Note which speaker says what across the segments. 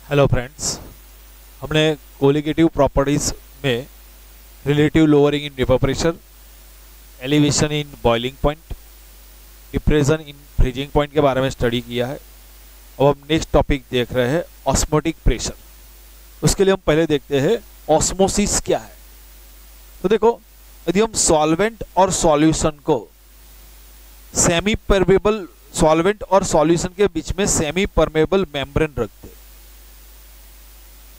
Speaker 1: Hello friends, हमने colligative properties में relative lowering in vapour pressure, elevation in boiling point, depression in freezing point के बारे में study किया है। अब हम नेक्स्ट टॉपिक देख रहे हैं ऑस्मोटिक प्रेशर। उसके लिए हम पहले देखते हैं ऑस्मोसिस क्या है। तो देखो, यदि हम सॉल्वेंट और सॉल्यूशन को सेमी परमेबल सॉल्वेंट और सॉल्यूशन के बीच में सेमी परमेबल मेम्ब्रेन रखते,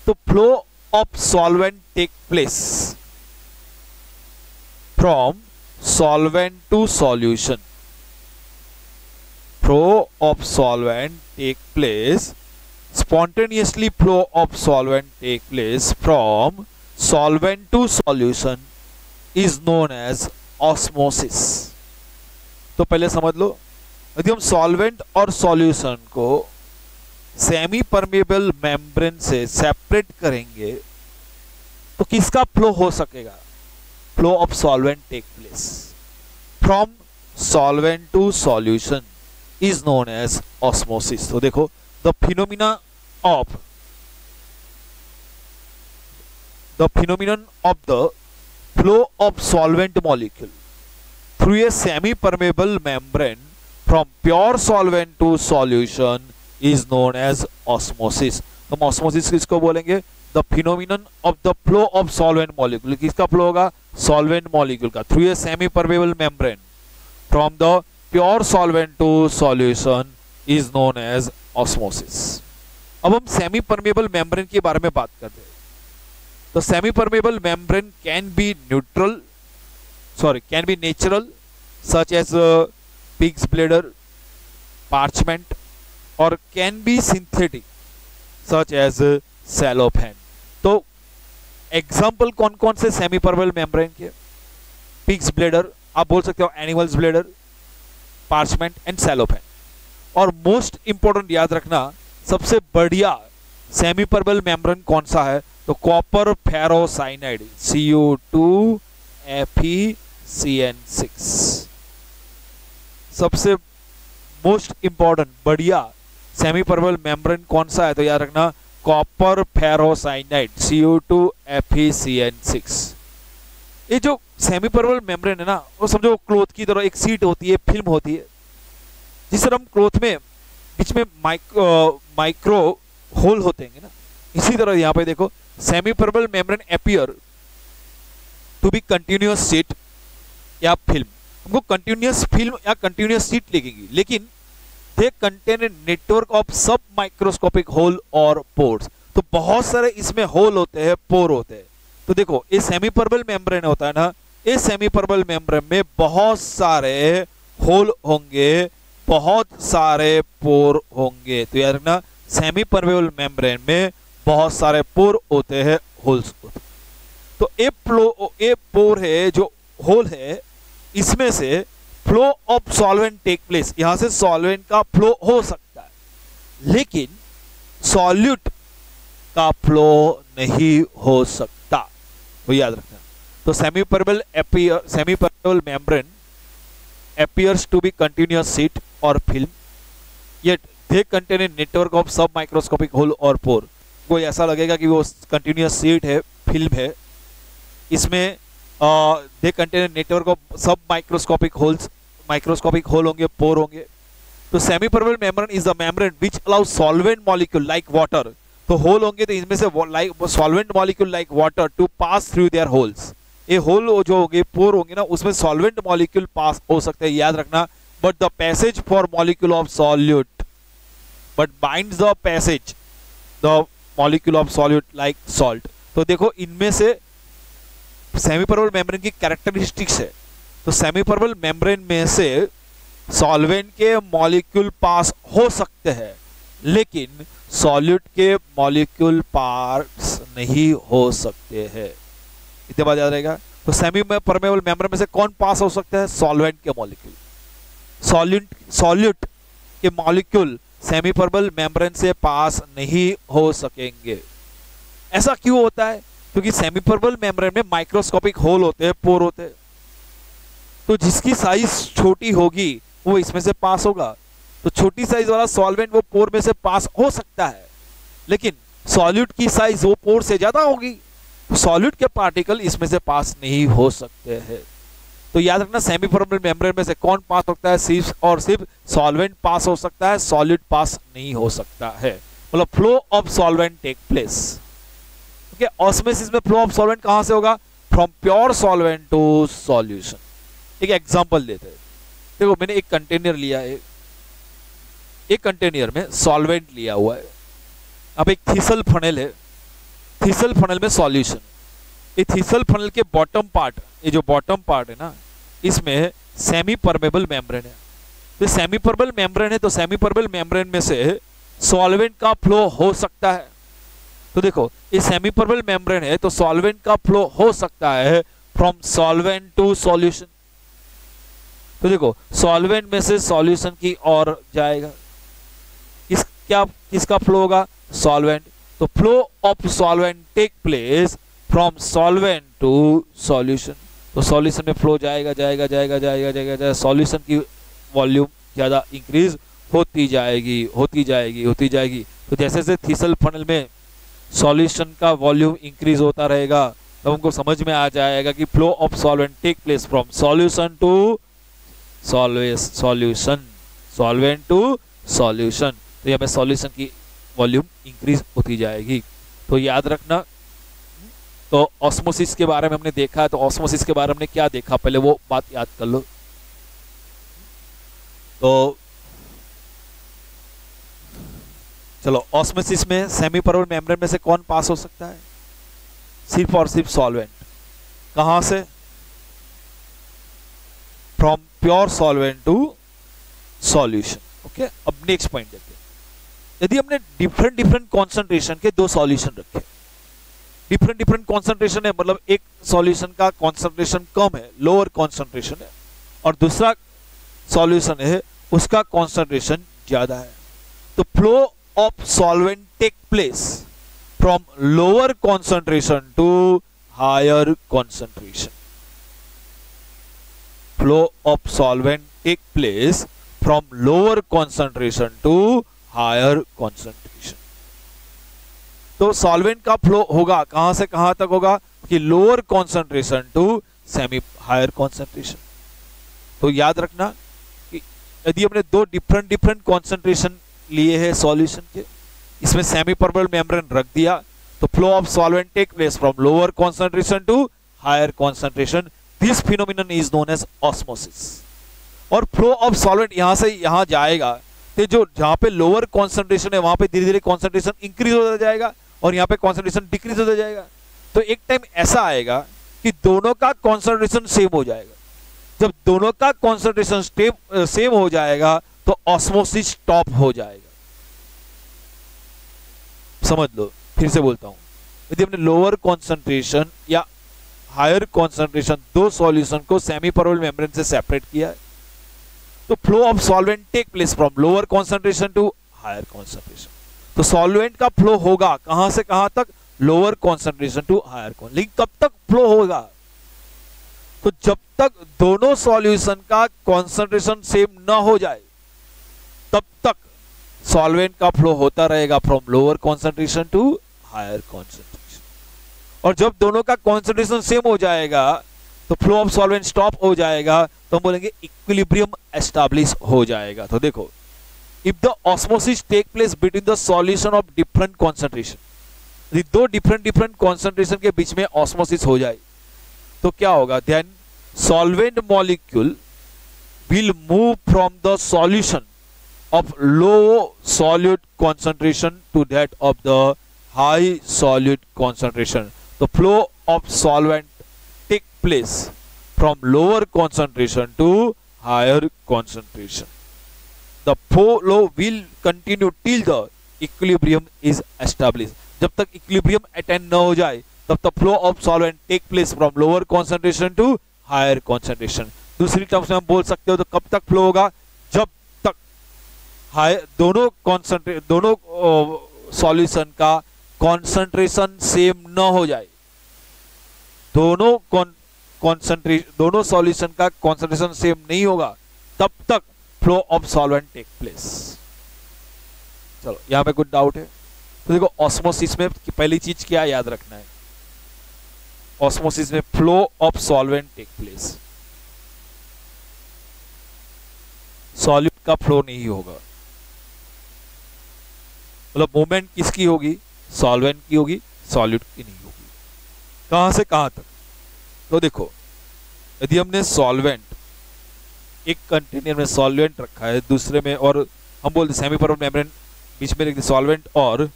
Speaker 1: तो flow of solvent take place from solvent to solution. Flow of solvent take place spontaneously flow of solvent take place from solvent to solution is known as osmosis। तो पहले समझ लो, यदि हम solvent और solution को semi permeable membrane से separate करेंगे तो किसका फ्लो हो सकेगा? Flow of solvent take place from solvent to solution is known as osmosis. तो देखो, the phenomenon of the flow of solvent molecule through a semi permeable membrane from pure solvent to solution is known as osmosis। तो osmosis किसको बोलेंगे? the phenomenon of the flow of solvent molecule। किसका flow होगा? solvent molecule का through a semi permeable membrane from the pure solvent to solution is known as osmosis. अब हम semi permeable membrane के बारे में बात करते हैं। तो semi permeable membrane can be natural such as pig's bladder, parchment, और can be synthetic such as cellophane. तो एग्जाम्पल कौन कौन से सेमी परमेबल मेम्ब्रेन के? पिग्स ब्लेडर, आप बोल सकते हो animals bladder, parchment and cellophane. और मोस्ट इंपॉर्टेंट याद रखना, सबसे बढ़िया सेमी परमेबल मेम्ब्रेन कौन सा है? तो कॉपर फेरोसाइनाइड Cu2FeCN6 सबसे मोस्ट इंपॉर्टेंट बढ़िया सेमी परमेबल मेम्ब्रेन कौन सा है? तो याद रखना, कॉपर फेरोसाइनाइड Cu2FeCN6। ये जो सेमी परमेबल मेम्ब्रेन है ना, वो समझो क्लोथ की तरह एक सीट होती है, फिल्म होती है, जिस तरह हम क्लोथ में बीच में माइक्रो होल होते हैं ना, इसी तरह यहाँ पे देखो semi permeable membrane appear to be continuous sheet या फिल्म। हमको कंटिन्यूअस फिल्म या कंटिन्यूअस शीट लगेगी, लेकिन they contain a network of sub microscopic hole और पोर्स। तो बहुत सारे इसमें होल होते हैं, पोर होते हैं। तो देखो, ये सेमी परमेबल मेम्ब्रेन होता है ना, ये सेमी परमेबल मेम्ब्रेन में बहुत सारे होल होंगे, बहुत सारे पोर होंगे। तो यार ना, सेमी परमेबल मेम्ब्रेन में बहुत सारे पोर होते हैं, होल्स होते हैं। तो एक पोर है, जो होल है, इसमें से flow of solvent take place, यहां से सॉल्वेंट का फ्लो हो सकता है, लेकिन सॉल्यूट का फ्लो नहीं हो सकता। तो याद रखना। तो semi permeable membrane appears to be continuous sheet or film, yet they contain a network of sub microscopic hole or pore। कोई ऐसा लगेगा कि वो continuous sheet है, फिल्म है, इसमें they contain a network of sub microscopic holes, microscopic hole होंगे, pore होंगे। तो semi permeable membrane is the membrane which allows solvent molecule like water. तो होल होंगे, तो इनमें से solvent molecule like water to pass through their holes. ये hole जो होंगे, पोर होंगे ना, उसमें सॉल्वेंट मॉलिक्यूल पास हो सकते हैं, याद रखना। But the passage for molecule of solute but binds the passage the molecule of solute like salt. तो देखो, इनमें से सेमी परमेबल मेम्ब्रेन की कैरेक्टरिस्टिक्स है। तो सेमी परमेबल मेम्ब्रेन में से सॉल्वेंट के मॉलिक्यूल पास हो सकते हैं, लेकिन सॉल्यूट के मॉलिक्यूल पास नहीं हो सकते हैं। इतने बात याद रहेगा। तो सेमी परमेबल मेम्ब्रेन में से कौन पास हो सकता है? सॉल्वेंट के मॉलिक्यूल। सॉल्यूट के मॉलिक्यूल सेमी परमेबल मेम्ब्रेन से पास नहीं हो सकेंगे। ऐसा क्यों होता है? क्योंकि सेमी परमेबल मेम्ब्रेन में माइक्रोस्कोपिक होल होते हैं, पोर होते हैं। तो जिसकी साइज छोटी होगी वो इसमें से पास होगा। तो छोटी साइज वाला सॉल्वेंट वो पोर में से पास हो सकता है, लेकिन सॉल्यूट की साइज वो पोर से ज्यादा होगी, सॉल्यूट के पार्टिकल इसमें से पास नहीं हो सकते हैं। तो याद रखना सेमी परमेबल मेम्ब्रेन में से कौन पास हो सकता है, सिर्फ और सिर्फ सॉल्वेंट पास हो सकता है, सॉलिड पास नहीं हो सकता है। मतलब flow of solvent take place. Okay, osmosis में फ्लो ऑफ सॉल्वेंट कहां से होगा, from pure solvent to solution. एक एग्जांपल देते हैं, देखो मैंने एक कंटेनर लिया है, एक कंटेनर में सॉल्वेंट लिया हुआ है, अब एक थीसल फनेल है, थीसल फनेल में सॉल्यूशन, ये थीसल फनेल के बॉटम पार्ट, ये जो बॉटम पार्ट है ना, इसमें सेमी परमेबल मेम्ब्रेन है। तो सेमी परमेबल मेम्ब्रेन है, तो सेमी परमेबल मेम्ब्रेन में से सॉल्वेंट का फ्लो हो सकता है। तो देखो ये सेमी परमेबल मेम्ब्रेन है, तो सॉल्वेंट का फ्लो हो सकता है फ्रॉम सॉल्वेंट टू सॉल्यूशन। तो देखो सॉल्वेंट में से सॉल्यूशन की ओर जाएगा, किसका फ्लो होगा, सॉल्वेंट। तो flow of solvent take place from solvent to solution. तो सॉल्यूशन में फ्लो जाएगा जाएगा जाएगा जाएगा जाएगा जाएगा, सॉल्यूशन की वॉल्यूम ज्यादा इंक्रीज होती जाएगी होती जाएगी होती जाएगी। तो जैसे जैसे थीसल फनल में सॉल्यूशन का वॉल्यूम इंक्रीज होता रहेगा, तो हमको समझ में आ जाएगा कि flow of solvent take place from solution to solution, solvent to solution. तो यहाँ पे सॉल्यूशन की वॉल्यूम इंक्रीज होती जाएगी। तो याद रखना, तो ऑस्मोसिस के बारे में हमने देखा है, तो ऑस्मोसिस के बारे में हमने क्या देखा पहले वो बात याद कर लो। तो चलो, ऑस्मोसिस में सेमी परमेबल मेम्ब्रेन में से कौन पास हो सकता है, सिर्फ और सिर्फ सॉल्वेंट। कहां से, from pure solvent to solution. Okay, अब नेक्स्ट पॉइंट देखते हैं। यदि हमने डिफरेंट डिफरेंट कॉन्सेंट्रेशन के दो सॉल्यूशन रखे, डिफरेंट डिफरेंट कॉन्सेंट्रेशन है, मतलब एक सॉल्यूशन का कॉन्सेंट्रेशन कम है, लोअर कॉन्सेंट्रेशन है, और दूसरा सॉल्यूशन है उसका कॉन्सेंट्रेशन ज्यादा है, तो flow of solvent take place from lower concentration to higher concentration. Flow of solvent take place from lower concentration to higher concentration. तो सॉल्वेंट का फ्लो होगा कहां से कहां तक होगा, कि lower concentration to semi higher concentration. तो याद रखना कि यदि हमने दो डिफरेंट डिफरेंट कॉन्सेंट्रेशन लिए हैं सॉल्यूशन के, इसमें सेमी परमेबल मेम्ब्रेन रख दिया, तो flow of solvent take place from lower concentration to higher concentration. This phenomenon is known as osmosis. और फ्लो ऑफ सॉल्वेंट यहां से यहां जाएगा, तो जो जहां पे लोअर कॉन्सेंट्रेशन है वहां पे धीरे धीरे कॉन्सेंट्रेशन इंक्रीज होता जाएगा, और यहां पे कॉन्सेंट्रेशन डिक्रीज होता जाएगा। तो एक टाइम ऐसा आएगा कि दोनों का कॉन्सेंट्रेशन सेम हो जाएगा। जब दोनों का कॉन्सेंट्रेशन सेम हो जाएगा तो ऑस्मोसिस स्टॉप हो जाएगा। समझ लो, फिर से बोलता हूं, यदि हमने लोअर कॉन्सेंट्रेशन या हायर कॉन्सेंट्रेशन दो सॉल्यूशन को सेमी परमेबल मेम्ब्रेन से सेपरेट किया है, तो flow of solvent take place from lower concentration to higher concentration. तो सॉल्वेंट का फ्लो होगा कहां से कहां तक, lower concentration to higher concentration. लेकिन कब तक फ्लो होगा, तो जब तक दोनों सॉल्यूशन का कॉन्सेंट्रेशन सेम ना हो जाए तब तक सॉल्वेंट का फ्लो होता रहेगा from lower concentration to higher concentration. और जब दोनों का कॉन्सेंट्रेशन सेम हो जाएगा तो फ्लो ऑफ सॉल्वेंट स्टॉप हो जाएगा, तो हम बोलेंगे इक्विलिब्रियम एस्टैब्लिश हो जाएगा। तो देखो, if the osmosis take place between the solution of different concentration, यदि दो डिफरेंट डिफरेंट कॉन्सेंट्रेशन के बीच में ऑस्मोसिस हो जाए तो क्या होगा, then solvent molecule will move from the solution of low solute concentration to that of the high solute concentration. The flow of solvent take place from lower concentration to higher concentration. The flow will continue till the equilibrium is established. जब तक equilibrium attain न हो जाए तब तक flow of solvent take place from lower concentration to higher concentration. दूसरी terms में हम बोल सकते हो तो कब तक फ्लो होगा, जब दोनों सॉल्यूशन का कॉन्सेंट्रेशन सेम न हो जाए, दोनों सॉल्यूशन का कॉन्सेंट्रेशन सेम नहीं होगा तब तक flow of solvent take place. चलो, यहां पे कुछ डाउट है, तो देखो ऑस्मोसिस में पहली चीज क्या याद रखना है, ऑस्मोसिस में flow of solvent take place, solute का फ्लो नहीं होगा, मतलब मूवमेंट किसकी होगी, सॉल्वेंट की होगी, सॉल्यूट की नहीं होगी। कहां से कहां तक, तो देखो यदि हमने सॉल्वेंट एक कंटेनर में सॉल्वेंट रखा है, दूसरे में, और हम बोलते सेमी परमेनेंट मेम्ब्रेन बीच में रख दें, सॉल्वेंट और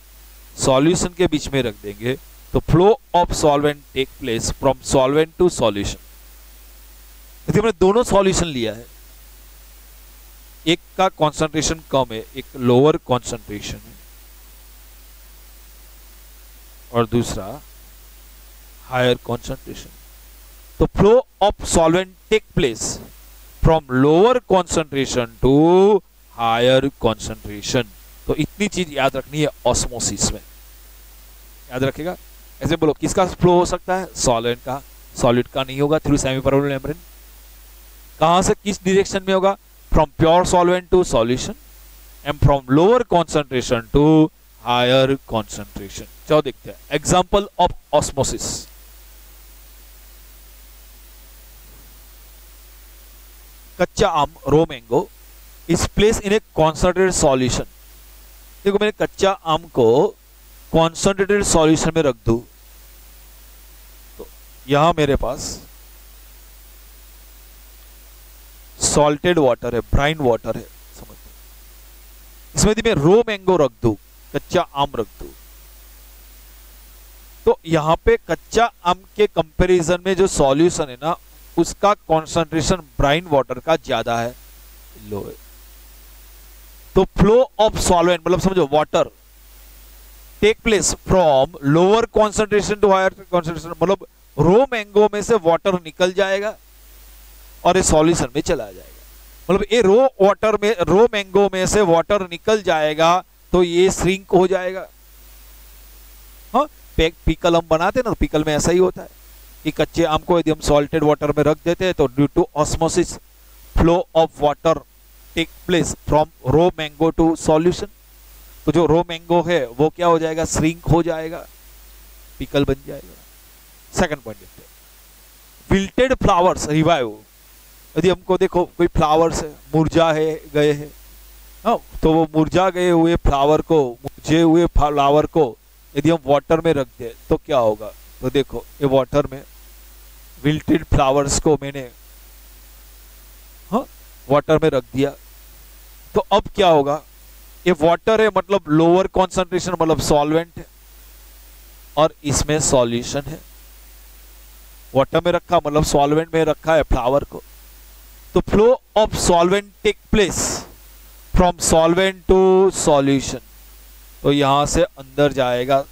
Speaker 1: सॉल्यूशन के बीच में रख देंगे, तो flow of solvent take place from solvent to solution. यदि हमने दोनों सॉल्यूशन लिया है, एक का कॉन्सेंट्रेशन कम है, एक लोअर कॉन्सेंट्रेशन है, और दूसरा हायर कॉन्सेंट्रेशन, तो flow of solvent take place from lower concentration to higher concentration. तो इतनी चीज याद रखनी है ऑस्मोसिस में, याद रखेगा। ऐसे बोलो किसका फ्लो हो सकता है, सॉल्वेंट का, सॉलिड का नहीं होगा, थ्रू सेमी परमेनेंट मेम्ब्रेन। कहां से किस डायरेक्शन में होगा, from pure solvent to solution and from lower concentration to higher concentration. चलो देखते हैं एग्जांपल ऑफ ऑस्मोसिस। कच्चा आम, raw mango is place in a concentrated solution. देखो मैंने कच्चा आम को कॉन्सेंट्रेटेड सॉल्यूशन में रख दूं, तो यहां मेरे पास सॉल्टेड वाटर है, ब्राइन वाटर है, समझते। इसमें यदि मैं रो मैंगो रख दूं, कच्चा आम रख दूं, तो यहां पे कच्चा आम के कंपैरिजन में जो सॉल्यूशन है ना, उसका कॉन्सेंट्रेशन ब्राइन वाटर का ज्यादा है, लो है। तो फ्लो ऑफ सॉल्वेंट मतलब समझो water take place from lower concentration to higher concentration, मतलब रो मैंगो में से वाटर निकल जाएगा और ये सॉल्यूशन में चला जाएगा। मतलब ये रो मैंगो में से वाटर निकल जाएगा तो ये श्रिंक हो जाएगा। हाँ, पिकल हम बनाते हैं ना, पिकल में ऐसा ही होता है कि कच्चे आम को यदि हम सॉल्टेड वाटर में रख देते हैं तो due to osmosis flow of water take place from raw mango to solution, तो जो रो मैंगो है वो क्या हो जाएगा, श्रिंक हो जाएगा, पिकल बन जाएगा। सेकंड पॉइंट देखते हैं, विल्टेड फ्लावर्स रिवाइव। यदि हमको देखो कोई फ्लावर्स है, मुरझा है गए हैं, हाँ, तो वो मुरझा गए हुए फ्लावर को, मुरझे हुए फ्लावर को यदि हम वाटर में रख दे तो क्या होगा, तो देखो ये वाटर में विल्टेड फ्लावर्स को मैंने वाटर में रख दिया, तो अब क्या होगा, ये वाटर है मतलब लोअर कॉन्सेंट्रेशन मतलब सॉल्वेंट है, और इसमें सॉल्यूशन है। वाटर में रखा मतलब सॉल्वेंट में रखा है फ्लावर को, तो flow of solvent take place from solvent to solution, तो यहां से अंदर जाएगा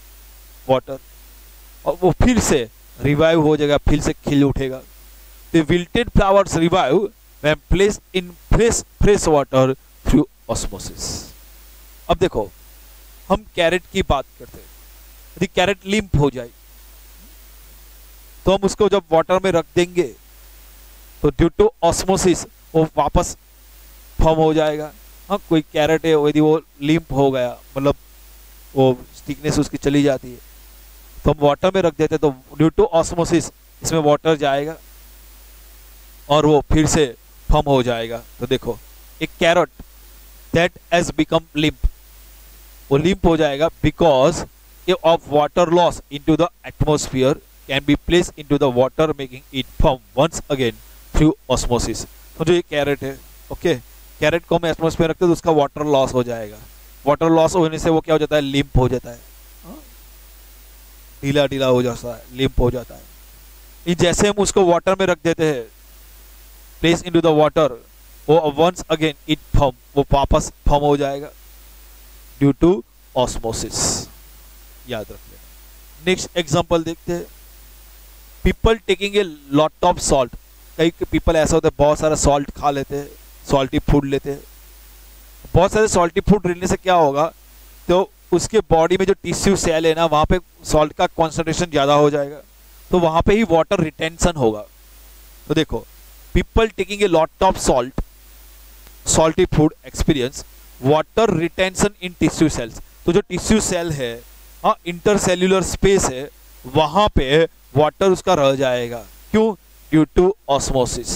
Speaker 1: वाटर और वो फिर से रिवाइव हो जाएगा, फिर से खिल उठेगा। The wilted flowers revive when placed in fresh water through osmosis। अब देखो हम कैरेट की बात करते हैं, यदि कैरेट लिम्प हो जाए तो हम उसको जब वाटर में रख देंगे तो ड्यू टू ऑस्मोसिस वो वापस फॉर्म हो जाएगा। हाँ, कोई कैरेट है यदि वो लिम्प हो गया मतलब वो थिकनेस उसकी चली जाती है तो हम वाटर में रख देते हैं, तो ड्यू टू ऑस्मोसिस इसमें वाटर जाएगा और वो फिर से फॉर्म हो जाएगा। तो देखो एक carrot that has become limp, वो लिम्प हो जाएगा because of water loss into the atmosphere can be place into the water making it form once again through osmosis. तो जो ये कैरेट है, ओके, कैरेट को हम एटमॉस्फेयर रखते हैं तो उसका वाटर लॉस हो जाएगा, वाटर लॉस होने से वो क्या हो जाता है, लिम्प हो जाता है, ढीला ढीला हो जाता है, लिम्प हो जाता है। जैसे हम उसको वाटर में रख देते हैं, प्लेस इनटू द वाटर, वो वंस अगेन इट फॉर्म, वो वापस फॉर्म हो जाएगा ड्यू टू ऑस्मोसिस, याद रख लेना। नेक्स्ट एग्जांपल देखते हैं, people taking a lot of salt. कई पीपल ऐसा होता है बहुत सारा सॉल्ट खा लेते हैं, सॉल्टी फूड लेते हैं। बहुत सारे सॉल्टी फूड लेने से क्या होगा, तो उसके बॉडी में जो टिश्यू सेल है ना, वहां पे सॉल्ट का कॉन्सेंट्रेशन ज्यादा हो जाएगा, तो वहां पे ही वाटर रिटेंशन होगा। तो देखो people taking a lot of salt, salty food experience water retention in tissue cells. तो जो टिश्यू सेल है, हाँ, इंटरसेल्यूलर स्पेस है, वहां पे वाटर उसका रह जाएगा। क्यों? Due to osmosis.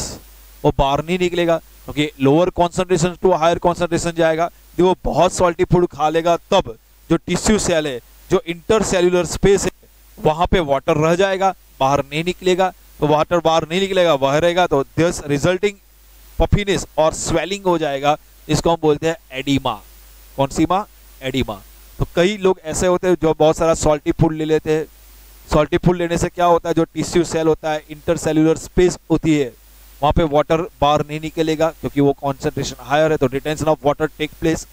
Speaker 1: वो बाहर नहीं निकलेगा क्योंकि lower concentration to higher concentration जाएगा। वो बहुत सॉल्टी फूड खा लेगा, तब जो टिश्यू सेल है, जो इंटरसेल्यूलर स्पेस है, वहां पे वाटर रह जाएगा, बाहर नहीं निकलेगा। तो वाटर बाहर नहीं निकलेगा, वह रहेगा, तो दिस रिजल्टिंग पफिनेस और स्वेलिंग हो जाएगा। इसको हम बोलते हैं एडिमा। कौन सी माँ? एडिमा। तो कई लोग ऐसे होते हैं जो बहुत सारा सॉल्टी फूड ले लेते हैं। सॉल्टी फूड लेने से क्या होता है, जो टिश्यू सेल होता है, इंटरसेल्यूलर स्पेस होती है, वहां पे वाटर बाहर नहीं निकलेगा क्योंकि वो कॉन्सेंट्रेशन हायर है, तो retention of water take place,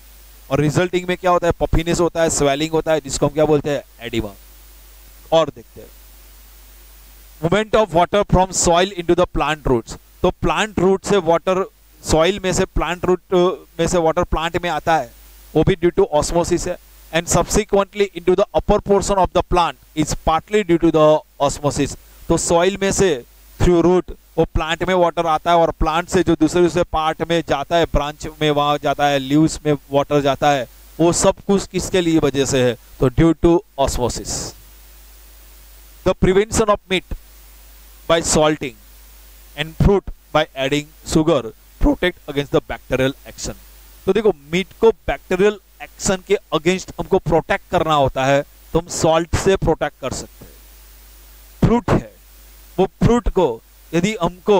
Speaker 1: और रिजल्टिंग में क्या होता है, पफिनेस होता है, स्वेलिंग होता है, जिसको हम क्या बोलते हैं, एडिमा। और देखते हैं movement of water from soil into the plant roots. तो प्लांट रूट से वाटर, सॉइल में से प्लांट रूट में से वाटर प्लांट में आता है, वो भी ड्यू टू ऑस्मोसिस है। And subsequently into the upper portion of the plant is partly due to the osmosis. तो सॉइल में से थ्रू रूट वो प्लांट में वाटर आता है, और प्लांट से जो दूसरे पार्ट में जाता है, ब्रांच में वहां जाता है, लीव्स में वाटर जाता है, वो सब कुछ किसके लिए वजह से है, तो due to osmosis. The prevention of meat by salting and fruit by adding sugar protect against the bacterial action. तो देखो, मीट को बैक्टीरियल एक्शन के अगेंस्ट हमको प्रोटेक्ट करना होता है, तो हम सॉल्ट से प्रोटेक्ट कर सकते हैं। फ्रूट है, वो फ्रूट को यदि हमको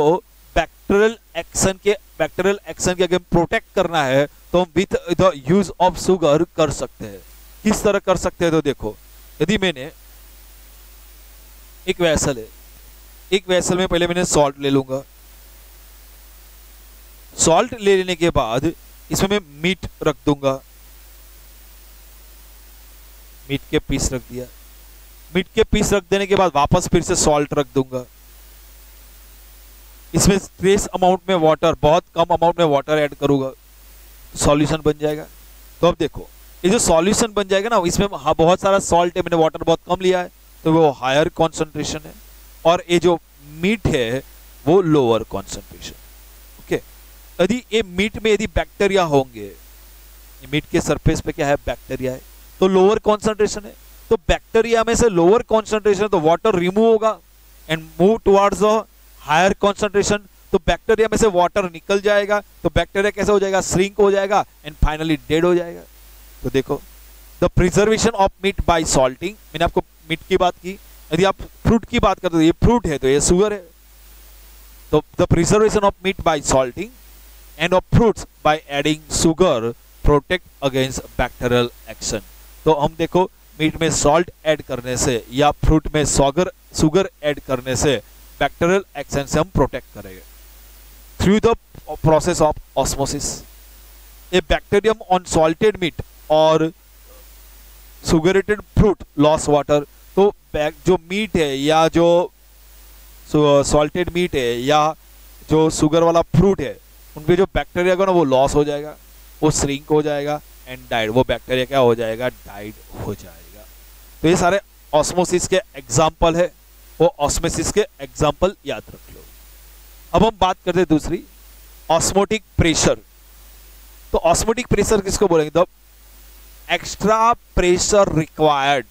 Speaker 1: बैक्टीरियल एक्शन के अगेंस्ट प्रोटेक्ट करना है, तो हम with the use of sugar कर सकते हैं। किस तरह कर सकते हैं, तो देखो, यदि मैंने एक वेसल है, एक वेसल में पहले मैंने सॉल्ट ले लूंगा। सॉल्ट ले लेने के बाद इसमें मैं मीट रख दूंगा, मीट के पीस रख दिया। मीट के पीस रख देने के बाद वापस फिर से सॉल्ट रख दूंगा। इसमें ट्रेस अमाउंट में वाटर, बहुत कम अमाउंट में वाटर ऐड करूंगा, सॉल्यूशन बन जाएगा। तो अब देखो, ये जो सॉल्यूशन बन जाएगा ना, इसमें बहुत सारा सॉल्ट है, मैंने वाटर बहुत कम लिया है, तो वो हायर कॉन्सेंट्रेशन है, और ये जो मीट है वो लोअर कॉन्सेंट्रेशन। ओके, यदि ये मीट में यदि बैक्टीरिया होंगे, मीट के सरफेस पे क्या है, बैक्टीरिया है, तो लोअर कॉन्सेंट्रेशन है, तो बैक्टीरिया में से लोअर कॉन्सेंट्रेशन, तो वाटर रिमूव होगा and move towards the higher concentration. तो बैक्टीरिया में से वाटर निकल जाएगा, तो बैक्टीरिया कैसे हो जाएगा, श्रिंक हो जाएगा एंड फाइनली डेड हो जाएगा। तो देखो, the preservation of meat by salting, मैंने आपको मीट की बात की, यदि आप फ्रूट की बात करते हो, ये फ्रूट है तो ये शुगर है, तो the preservation of meat by salting and of fruits by adding sugar protect against bacterial action. तो हम देखो, मीट में सॉल्ट ऐड करने से या फ्रूट में शुगर ऐड करने से बैक्टीरियल एक्शन से हम प्रोटेक्ट करेंगे through the process of osmosis. A bacterium on salted meat और सुगरेटेड फ्रूट लॉस वाटर। तो जो मीट है या जो सॉल्टेड मीट है या जो शुगर वाला फ्रूट है, उनपे जो बैक्टीरिया का ना वो लॉस हो जाएगा, वो श्रिंक हो जाएगा एंड डाइड, वो बैक्टीरिया क्या हो जाएगा, डाइड हो जाएगा। तो ये सारे ऑस्मोसिस के एग्जाम्पल है, वो ऑस्मोसिस के एग्जाम्पल याद रख लो। अब हम बात करते हैं दूसरी, ऑस्मोटिक प्रेशर। तो ऑस्मोटिक प्रेशर किसको बोलेंगे, the extra pressure required,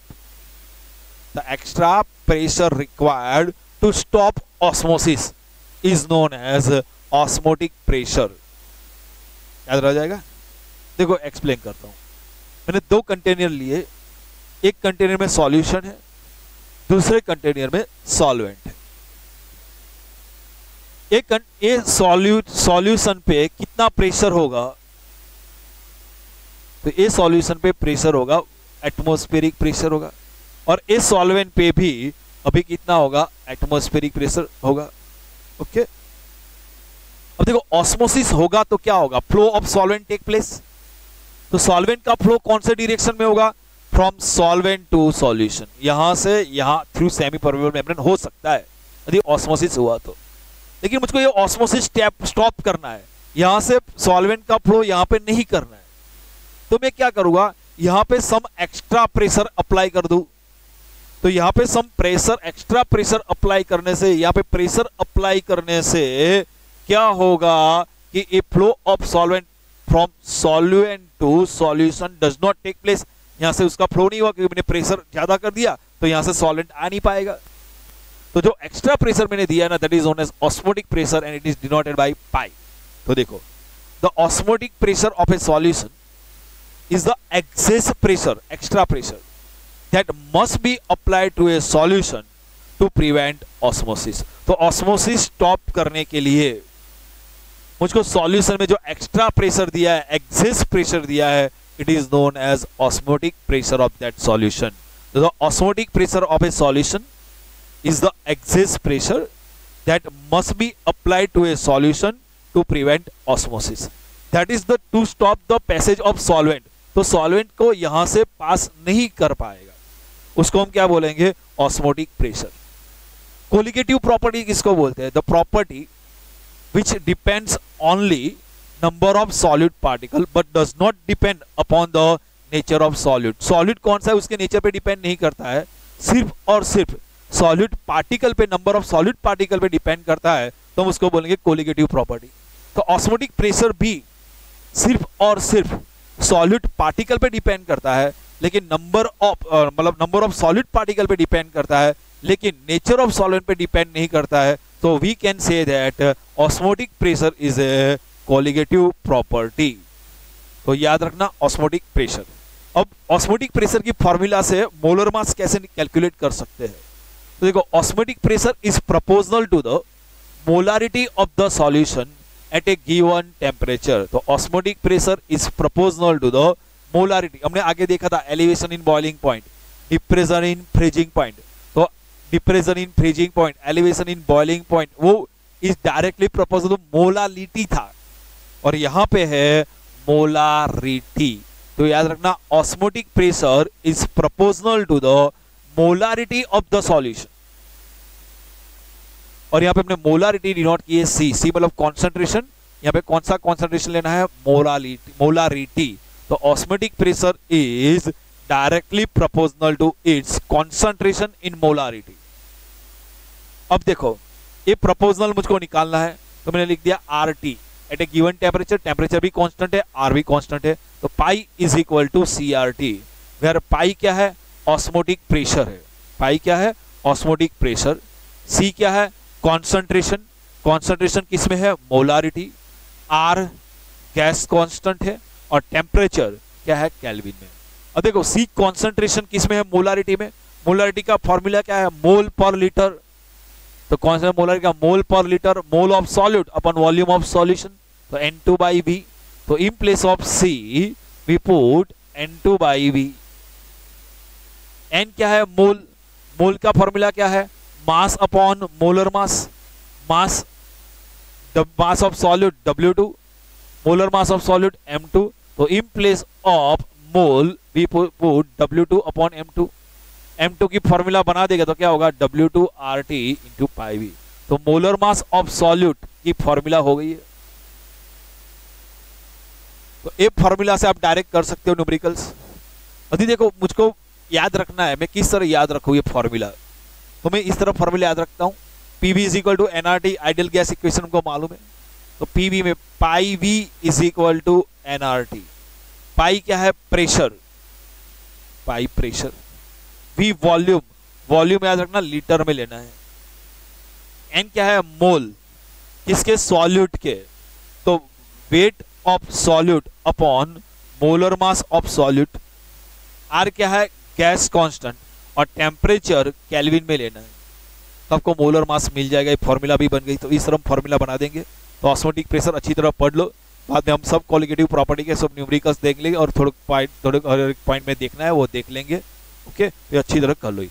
Speaker 1: the extra pressure required to stop osmosis is known as osmotic pressure. याद रह जाएगा। देखो, एक्सप्लेन करता हूं। मैंने दो कंटेनर लिए, एक कंटेनर में सॉल्यूशन है, दूसरे कंटेनर में सॉल्वेंट है। एक सॉल्यूशन पे कितना प्रेशर होगा, तो ये सॉल्यूशन पे प्रेशर होगा, एटमॉस्फेरिक प्रेशर होगा, और इस सॉल्वेंट पे भी अभी कितना होगा, एटमॉस्फेरिक प्रेशर होगा। ओके, अब देखो, ऑस्मोसिस होगा तो क्या होगा, flow of solvent take place. तो सॉल्वेंट का फ्लो कौन से डायरेक्शन में होगा, फ्रॉम सॉल्वेंट टू सॉल्यूशन, यहां से यहां थ्रू सेमी परमेबल मेम्ब्रेन हो सकता है यदि ऑस्मोसिस हुआ तो। लेकिन मुझको ये ऑस्मोसिस स्टॉप करना है, यहां से सॉल्वेंट का फ्लो यहां पे नहीं करना है, तो मैं क्या करूंगा, यहां पे सम एक्स्ट्रा प्रेशर अप्लाई कर दूं। तो यहां पे some pressure, extra pressure apply करने से, यहां पे प्रेशर अप्लाई करने से क्या होगा कि a flow of solvent from solvent to solution does not take place. यहाँ से उसका फ्लो नहीं हुआ क्योंकि मैंने प्रेशर ज्यादा कर दिया, तो यहाँ से सॉल्वेंट आ नहीं पाएगा। तो जो एक्स्ट्रा प्रेशर मैंने दिया ना, that is known as osmotic pressure and it is denoted by pi. तो देखो, the osmotic pressure of a solution is the excess pressure, extra pressure that must be applied to a solution to prevent osmosis। तो osmosis stop करने के लिए मुझको solution में जो extra pressure दिया है, excess प्रेशर दिया है, it is known as osmotic pressure of that solution। So the osmotic pressure of a solution is the excess pressure that must be applied to a solution to prevent osmosis। That is the to stop the passage of solvent। तो solvent को यहां से पास नहीं कर पाएगा, उसको हम क्या बोलेंगे, ऑस्मोटिक प्रेशर। कोलिगेटिव प्रॉपर्टी किसको बोलते हैं? The property which depends only number of solid particle but does not depend upon the nature of solid. Solid कौन सा है उसके नेचर पे डिपेंड नहीं करता है, सिर्फ और सिर्फ सॉलिड पार्टिकल पे, नंबर ऑफ सॉलिड पार्टिकल पे डिपेंड करता है, तो हम उसको बोलेंगे कोलिगेटिव प्रॉपर्टी। तो ऑस्मोटिक प्रेशर भी सिर्फ और सिर्फ सॉलिड पार्टिकल पे डिपेंड करता है, लेकिन नंबर ऑफ सॉलिड पार्टिकल पे डिपेंड करता है, लेकिन नेचर ऑफ सॉल्वेंट पे डिपेंड नहीं करता है। तो we can say that osmotic pressure is a colligative property. तो याद रखना ऑस्मोटिक प्रेशर। अब ऑस्मोटिक प्रेशर की फॉर्मूला से मोलर मास कैसे कैलकुलेट कर सकते हैं? तो देखो, osmotic pressure is proportional to the molarity of the solution at a given temperature। तो osmotic pressure is proportional to the molarity। हमने आगे देखा था elevation in boiling point, depression in freezing point। तो depression in freezing point, elevation in boiling point, वो is directly proportional to molality था, और यहाँ पे है molarity। तो याद रखना osmotic pressure is proportional to the molarity of the solution। और यहाँ पे हमने मोलारिटी डिनोट की है सी, सी मतलब कॉन्सेंट्रेशन। यहाँ पे कौन सा कॉन्सेंट्रेशन लेना है? मोलारिटी। तो osmotic pressure is directly proportional to its concentration in molarity. अब देखो, ये प्रोपोर्शनल मुझको निकालना है, तो मैंने लिख दिया R T at a given temperature. Temperature भी कांस्टेंट है, आर भी कांस्टेंट है, तो pi is equal to C R T, where pi क्या है? ऑस्मोटिक प्रेशर है। पाई क्या है? Osmotic pressure. सी क्या है? कॉन्सेंट्रेशन। कॉन्सेंट्रेशन किसमें है? मोलारिटी। आर गैस कांस्टेंट है, और टेम्परेचर क्या है? केल्विन में। अब देखो, सी कॉन्सेंट्रेशन किसमें है? मोलारिटी में। मोलारिटी का फॉर्मूला क्या है? मोल पर लीटर। तो कौन सा मोलारिटी का? Mole per litre, mole of solute upon volume of solution, तो N2/V। तो in place of C we put N2/V। N क्या है? मोल। मोल का फॉर्मूला क्या है? Mass upon molar mass. Mass mass of solute W2, molar mass of solute M2। तो in place of mole we put W2 upon M2। M2 की formula बना देगा तो क्या होगा? W2RT into pi V. तो मोलर मास ऑफ सॉल्यूट की formula हो गई है। तो एक फॉर्मूला से आप डायरेक्ट कर सकते हो न्यूमेरिकल्स। अभी देखो, मुझको याद रखना है, मैं किस तरह याद रखूं ये फॉर्मूला। तो मैं इस तरह फॉर्मूला याद रखता हूं, PV is equal to NRT, ideal gas equation हमको मालूम है। तो PV में pi V is equal to NRT। Pi क्या है? Pressure, pi pressure. V volume, volume याद रखना लीटर में लेना है। N क्या है? मोल, किसके? सॉल्यूट के। तो weight of solute upon molar mass of solute. R क्या है? गैस कांस्टेंट, और टेम्परेचर केल्विन में लेना है, तो आपको मोलर मास मिल जाएगा। ये फॉर्मूला भी बन गई। तो इस तरह हम फॉर्मूला बना देंगे। तो ऑस्मोटिक प्रेशर अच्छी तरह पढ़ लो, बाद में हम सब कोलिगेटिव प्रॉपर्टी के सब न्यूमेरिकल्स देख लेंगे, और थोड़े पॉइंट में देखना है वो देख लेंगे। ओके, तो अच्छी तरह कर लो।